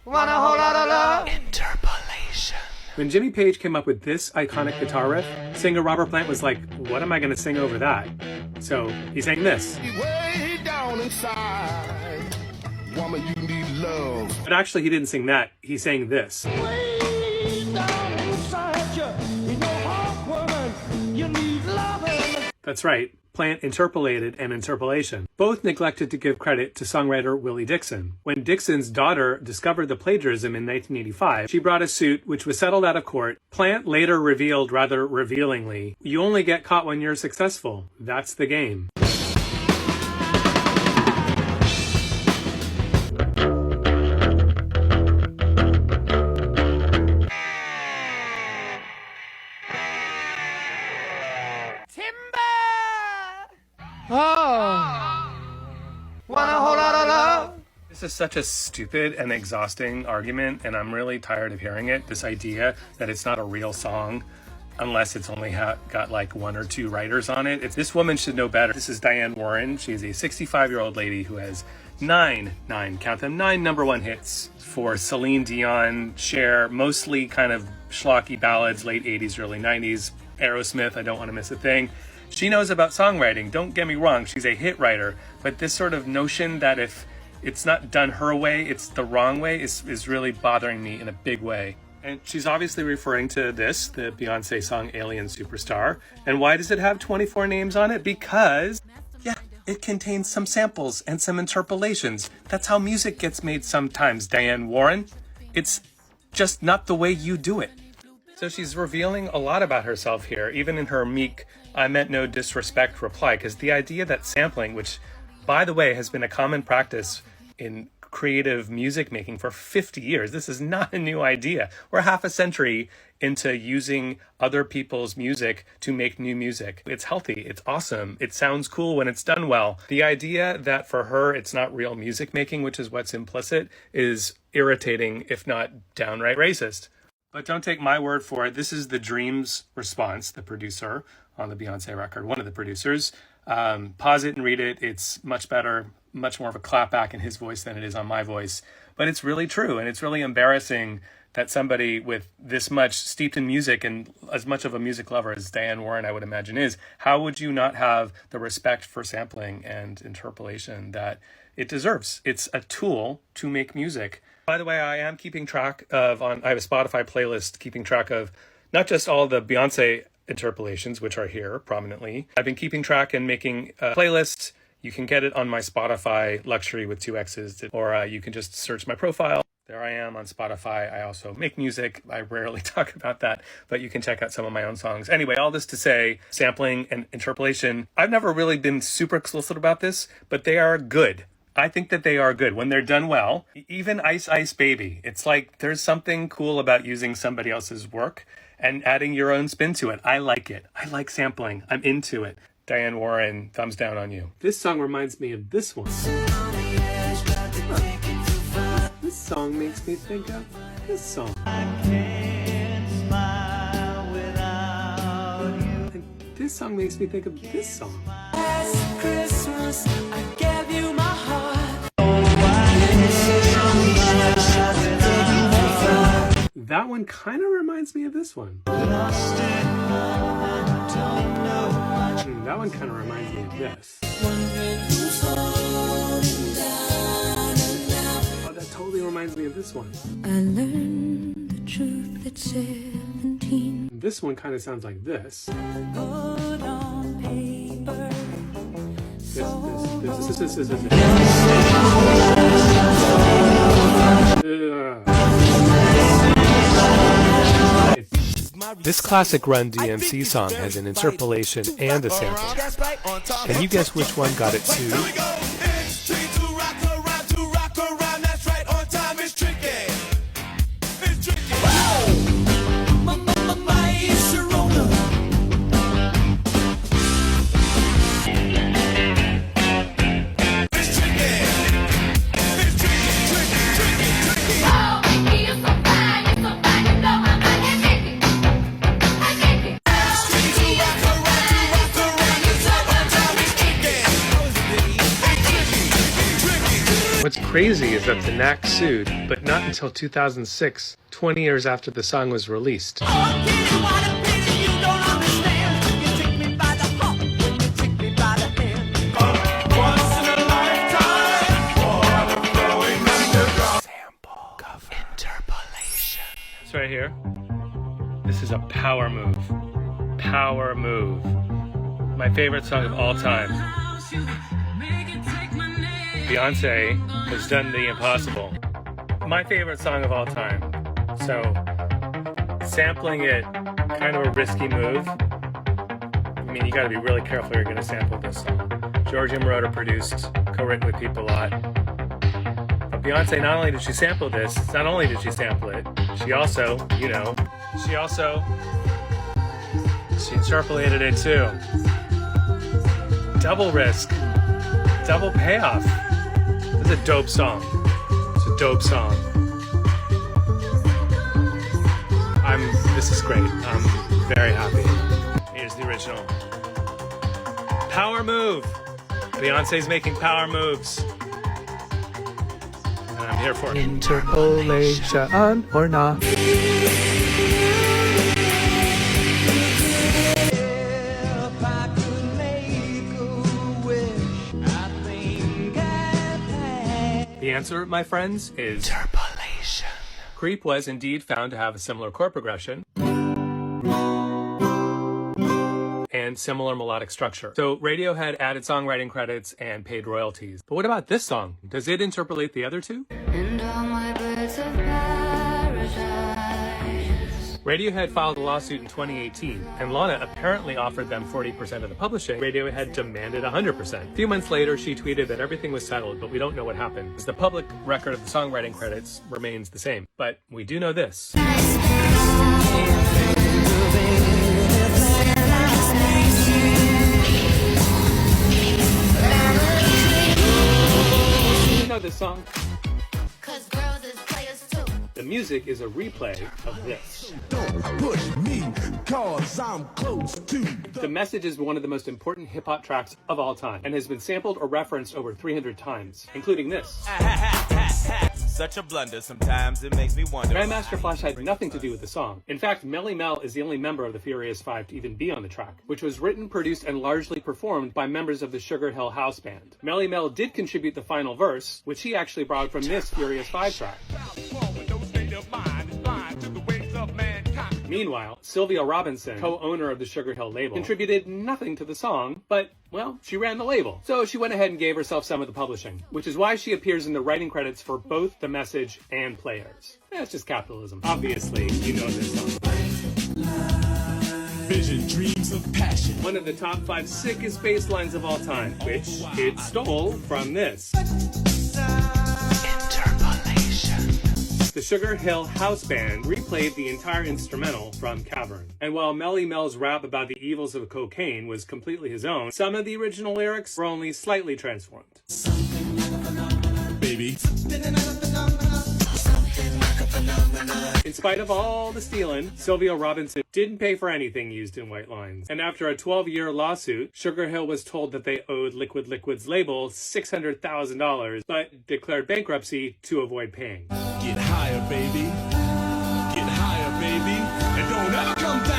Want a whole lot of love. Interpolation. When Jimmy Page came up with this iconic guitar riff, singer Robert Plant was like, what am I going to sing over that? So he sang this. Way down inside, woman, you need love. But actually he didn't sing that, he sang this. Way down inside you know heart, woman, you need loving. That's right, Plant interpolated an interpolation. Both neglected to give credit to songwriter Willie Dixon. When Dixon's daughter discovered the plagiarism in 1985, she brought a suit which was settled out of court. Plant later revealed rather revealingly, "You only get caught when you're successful. That's the game." Oh. Want a whole lot of love. This is such a stupid and exhausting argument, and I'm really tired of hearing it. This idea that it's not a real song unless it's only got like one or two writers on it. This woman should know better. This is Diane Warren. She's a 65-year-old lady who has nine number one hits for Celine Dion, Cher, mostly kind of schlocky ballads, late 80s, early 90s, Aerosmith, I Don't Want to Miss a Thing. She knows about songwriting, don't get me wrong, she's a hit writer, but this sort of notion that if it's not done her way, it's the wrong way is really bothering me in a big way. And she's obviously referring to this, the Beyonce song Alien Superstar. And why does it have 24 names on it? Because, yeah, it contains some samples and some interpolations. That's how music gets made sometimes, Diane Warren. It's just not the way you do it. So she's revealing a lot about herself here, even in her meek, I meant no disrespect reply, because the idea that sampling, which, by the way, has been a common practice in creative music making for 50 years, this is not a new idea. We're half a century into using other people's music to make new music. It's healthy, it's awesome, it sounds cool when it's done well. The idea that for her it's not real music making, which is what's implicit, is irritating, if not downright racist. But don't take my word for it. This is the Dream's response, the producer on the Beyonce record, one of the producers. Pause it and read it. It's much better, much more of a clapback in his voice than it is on my voice. But it's really true, and it's really embarrassing that somebody with this much steeped in music and as much of a music lover as Diane Warren, I would imagine, is, how would you not have the respect for sampling and interpolation that it deserves? It's a tool to make music. By the way, I am keeping track of, I have a Spotify playlist keeping track of not just all the Beyonce interpolations, which are here prominently. I've been keeping track and making a playlist. You can get it on my Spotify Luxury with 2 X's, or you can just search my profile. There I am on Spotify. I also make music. I rarely talk about that, but you can check out some of my own songs. Anyway, all this to say, sampling and interpolation, I've never really been super explicit about this, but they are good. I think that they are good when they're done well. Even Ice Ice Baby, it's like there's something cool about using somebody else's work and adding your own spin to it. I like it. I like sampling. I'm into it. Diane Warren, thumbs down on you. This song reminds me of this one. This song makes me think of this song. And this song makes me think of this song. Last Christmas, I gave you my heart. That one kind of reminds me of this one. That one kind of reminds me of this. Oh, that totally reminds me of this one. I learned the truth at 17. This one kind of sounds like this. Put on paper. This. This classic Run-d.m.c. song has an interpolation and a sample. Can you guess which one got it too? crazy is that the Knack sued, but not until 2006, 20 years after the song was released. It's right here. This is a power move. Power move. My favorite song of all time. Beyonce has done the impossible. My favorite song of all time. So, sampling it, kind of a risky move. I mean, you gotta be really careful you're gonna sample this song. Georgia Moroder produced, co-written with people a lot. But Beyonce, not only did she sample this, not only did she sample it, she also, she interpolated it too. Double risk, double payoff. This is a dope song. It's a dope song. This is great. I'm very happy. Here's the original. Power move. Beyonce's making power moves. And I'm here for it. Interpolation or not. The answer, my friends, is Interpolation. Creep was indeed found to have a similar chord progression and similar melodic structure. So Radiohead added songwriting credits and paid royalties. But what about this song? Does it interpolate the other two? And all my birds of paradise. Radiohead filed a lawsuit in 2018, and Lana apparently offered them 40% of the publishing. Radiohead demanded 100%. A few months later, she tweeted that everything was settled, but we don't know what happened, as the public record of the songwriting credits remains the same. But we do know this. You know this song? The music is a replay of this. Don't push me, cause I'm close to The Message is one of the most important hip-hop tracks of all time and has been sampled or referenced over 300 times, including this. Such a blunder, sometimes it makes me wonder. Grandmaster Flash had nothing to do with the song. In fact, melle is the only member of the Furious Five to even be on the track, which was written, produced, and largely performed by members of the Sugar Hill House Band. Melle did contribute the final verse, which he actually borrowed from this Furious Five track. Meanwhile, Sylvia Robinson, co-owner of the Sugar Hill label, contributed nothing to the song, but, well, she ran the label. So she went ahead and gave herself some of the publishing, which is why she appears in the writing credits for both The Message and Players. That's just capitalism. Obviously, you know this song. vision, dreams of passion. One of the top 5 sickest bass lines of all time, which it stole from this. The Sugar Hill House Band replayed the entire instrumental from Cavern. And while Melle's rap about the evils of cocaine was completely his own, some of the original lyrics were only slightly transformed. Baby. In spite of all the stealing, Sylvia Robinson didn't pay for anything used in White Lines. And after a 12-year lawsuit, Sugar Hill was told that they owed Liquid Liquid's label $600,000, but declared bankruptcy to avoid paying. Get higher, baby. Get higher, baby. And don't ever come down.